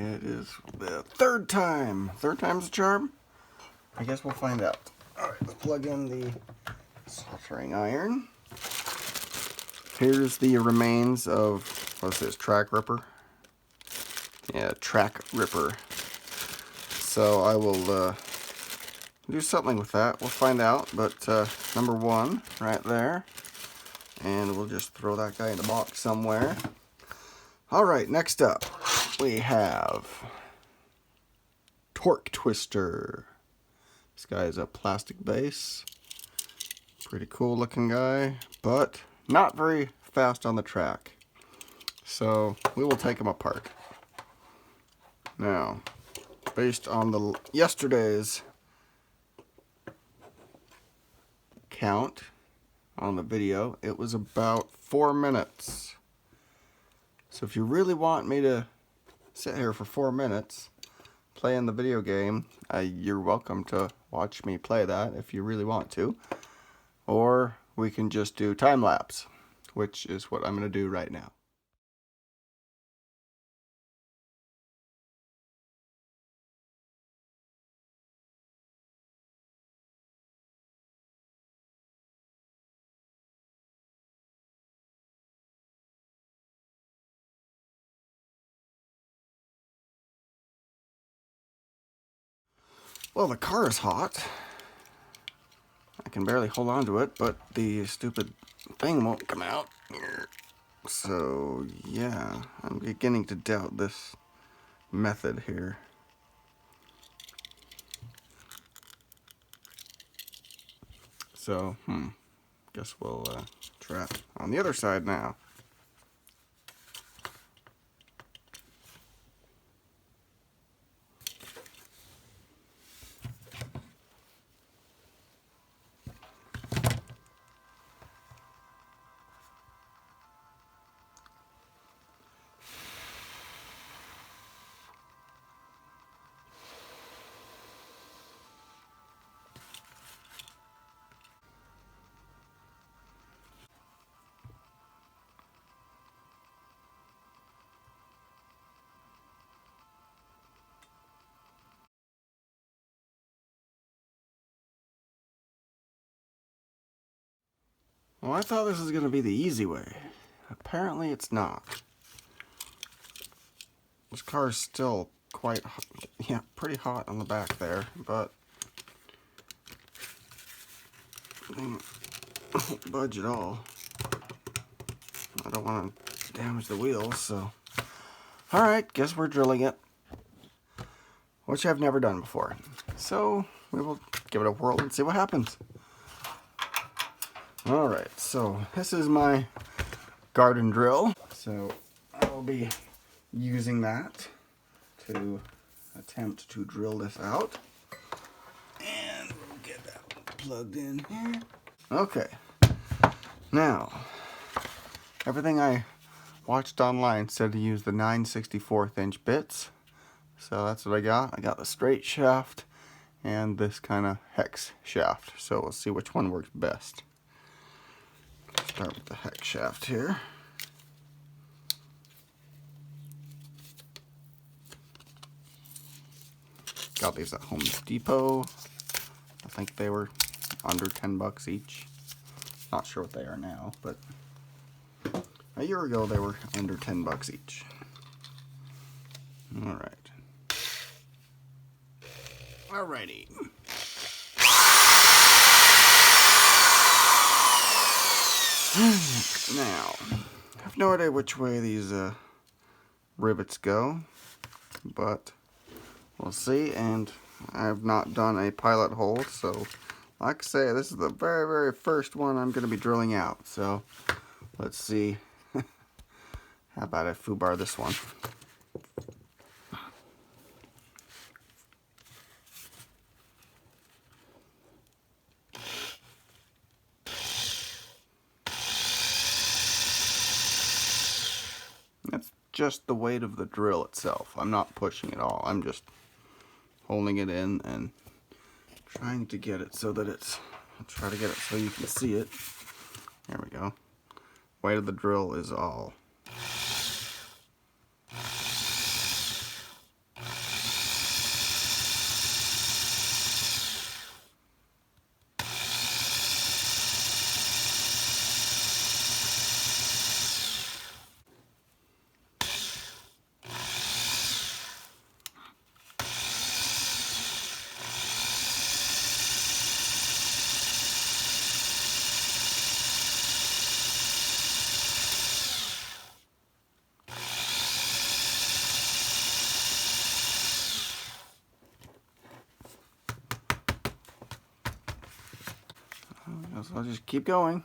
It is the third time. Third time's a charm? I guess we'll find out. Alright, let's plug in the soldering iron. Here's the remains of, what's this, track ripper? Yeah, track ripper. So I will do something with that. We'll find out, but number one, right there. And we'll just throw that guy in the box somewhere. Alright, next up, we have torque twister. This guy is a plastic base. Pretty cool looking guy, but not very fast on the track. So we will take him apart. Now, based on yesterday's count on the video, it was about 4 minutes. So if you really want me to sit here for 4 minutes playing the video game, you're welcome to watch me play that if you really want to. Or we can just do time lapse, which is what I'm going to do right now. Well, the car is hot. I can barely hold on to it, but the stupid thing won't come out. So, yeah, I'm beginning to doubt this method here. So, guess we'll try it on the other side now. Well, I thought this was going to be the easy way. Apparently it's not. This car is still quite hot. Yeah, pretty hot on the back there, but it won't budge at all. I don't want to damage the wheels, so. Alright, guess we're drilling it. Which I've never done before. So, we will give it a whirl and see what happens. Alright, so this is my garden drill. So I will be using that to attempt to drill this out. And we'll get that plugged in here. Okay. Now, everything I watched online said to use the 9/64 inch bits. So that's what I got. I got the straight shaft and this kind of hex shaft. So we'll see which one works best. Start with the hex shaft here. Got these at Home Depot. I think they were under 10 bucks each. Not sure what they are now, but a year ago they were under 10 bucks each. All right. Alrighty. Now, I have no idea which way these rivets go, but we'll see. And I have not done a pilot hole, so like I say, this is the very, very first one I'm going to be drilling out. So let's see. How about I foobar this one? That's just the weight of the drill itself. I'm not pushing it all. I'm just holding it in and trying to get it so that I'll try to get it so you can see it. There we go. Weight of the drill is all So I'll just keep going.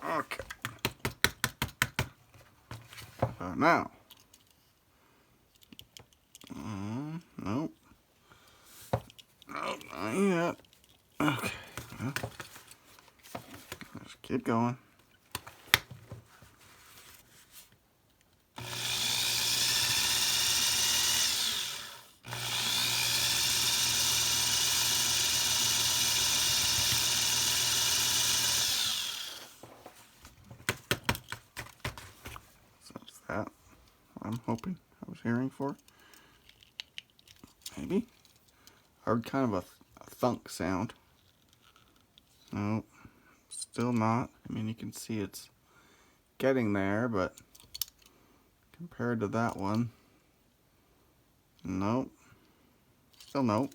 Okay. Now. Nope. Nope, not yet. Okay. Well, just keep going. So is that what I'm hoping I was hearing for? Maybe? Heard kind of a thunk sound. Nope. Still not. I mean, you can see it's getting there, but compared to that one, nope. Still nope.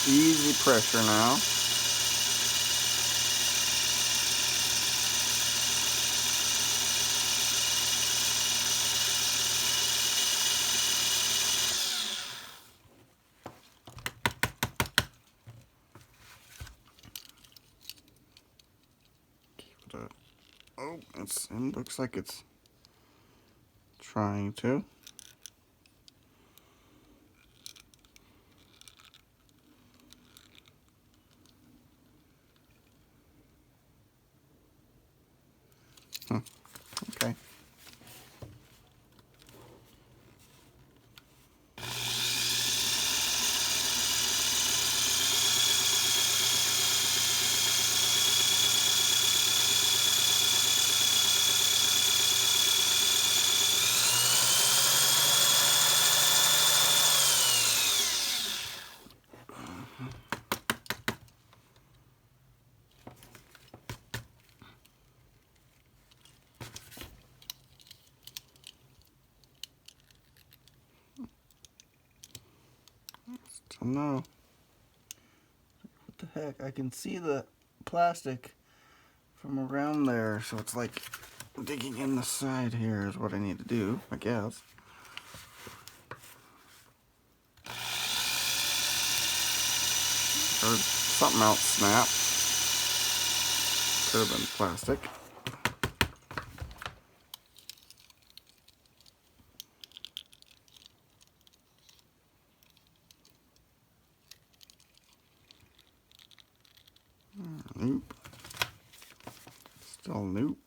Easy pressure now. Keep it up. Oh, it looks like it's trying to. Okay. Still no. What the heck? I can see the plastic from around there, so it's like digging in the side here is what I need to do, I guess. Heard something else snap. Could have been plastic. Nope. Still nope.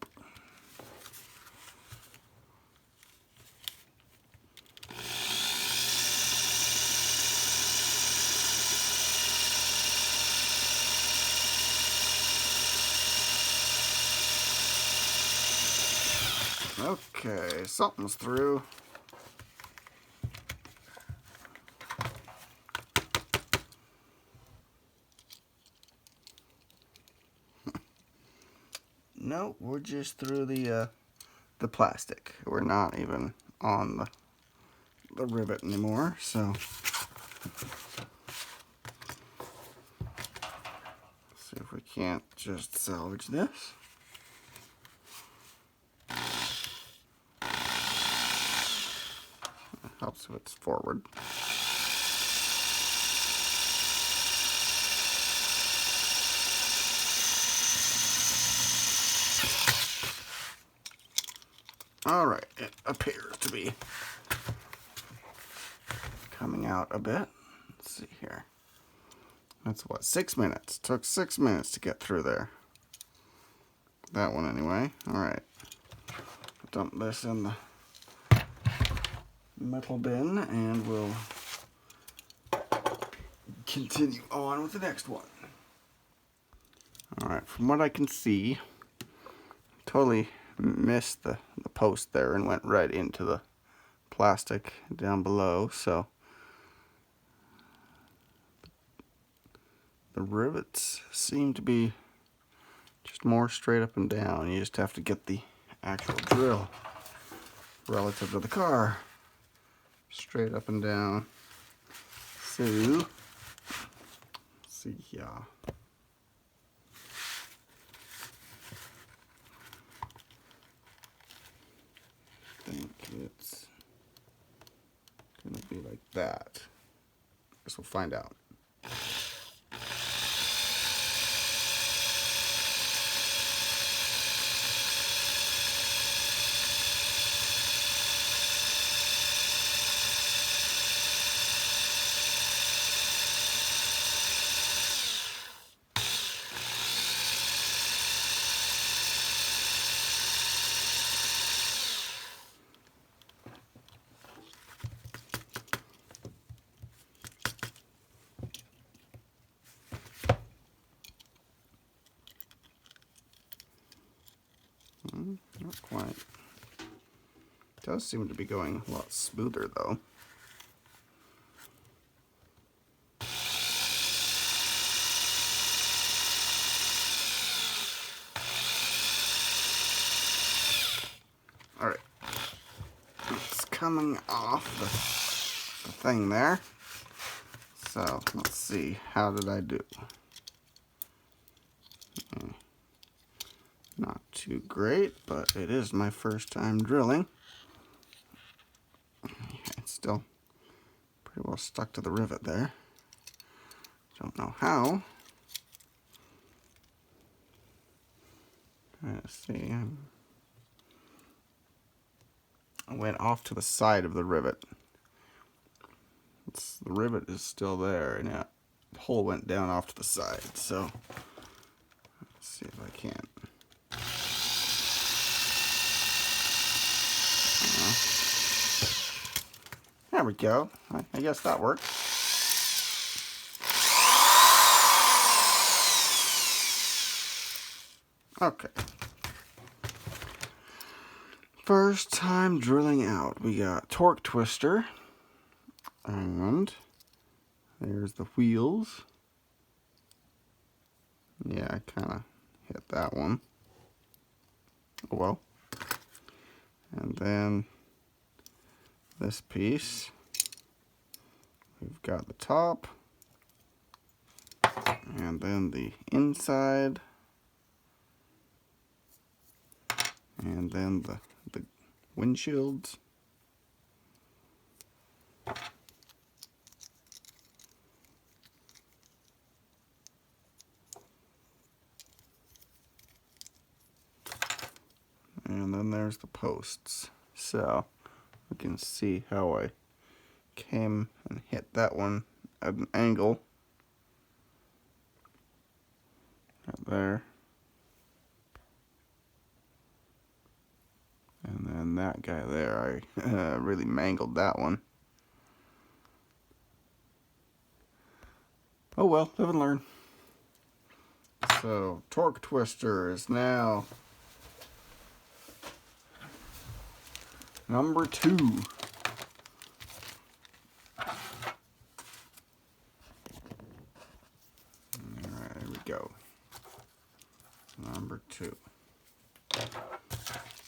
Okay, something's through. Nope, we're just through the plastic. We're not even on the rivet anymore, so see if we can't just salvage this. It helps if it's forward. All right, it appears to be coming out a bit. Let's see here. That's what, 6 minutes. Took 6 minutes to get through there. That one anyway. All right. Dump this in the metal bin and we'll continue on with the next one. All right, from what I can see, totally missed the post there and went right into the plastic down below, so the rivets seem to be just more straight up and down. You just have to get the actual drill relative to the car straight up and down. So, let's see here. I think it's gonna be like that. Guess we'll find out. Not quite. It does seem to be going a lot smoother though. Alright. It's coming off the thing there. So let's see, how did I do? Not too great, but it is my first time drilling. It's still pretty well stuck to the rivet there. Don't know how. Let's see. I went off to the side of the rivet. The rivet is still there, and the hole went down off to the side. So let's see if I can. There we go. I guess that worked. Okay. First time drilling out. We got torque twister. And there's the wheels. Yeah, I kind of hit that one. Oh well. And then this piece, we've got the top, and then the inside, and then the windshields. And then there's the posts. So we can see how I came and hit that one at an angle. Right there. And then that guy there, I really mangled that one. Oh well, live and learn. So, torque twister is now number 2. Alright, here we go. Number 2.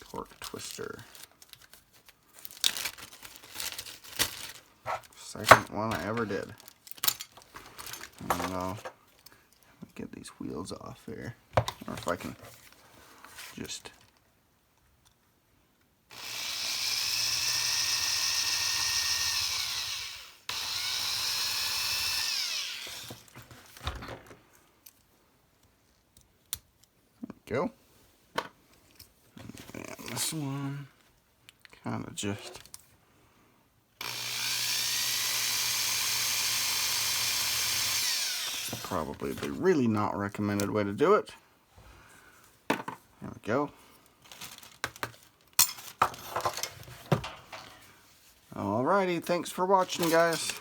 Torque twister. Second one I ever did. And I'll get these wheels off here. Or if I can just go. And this one kind of just probably the really not recommended way to do it. There we go. Alrighty, thanks for watching, guys.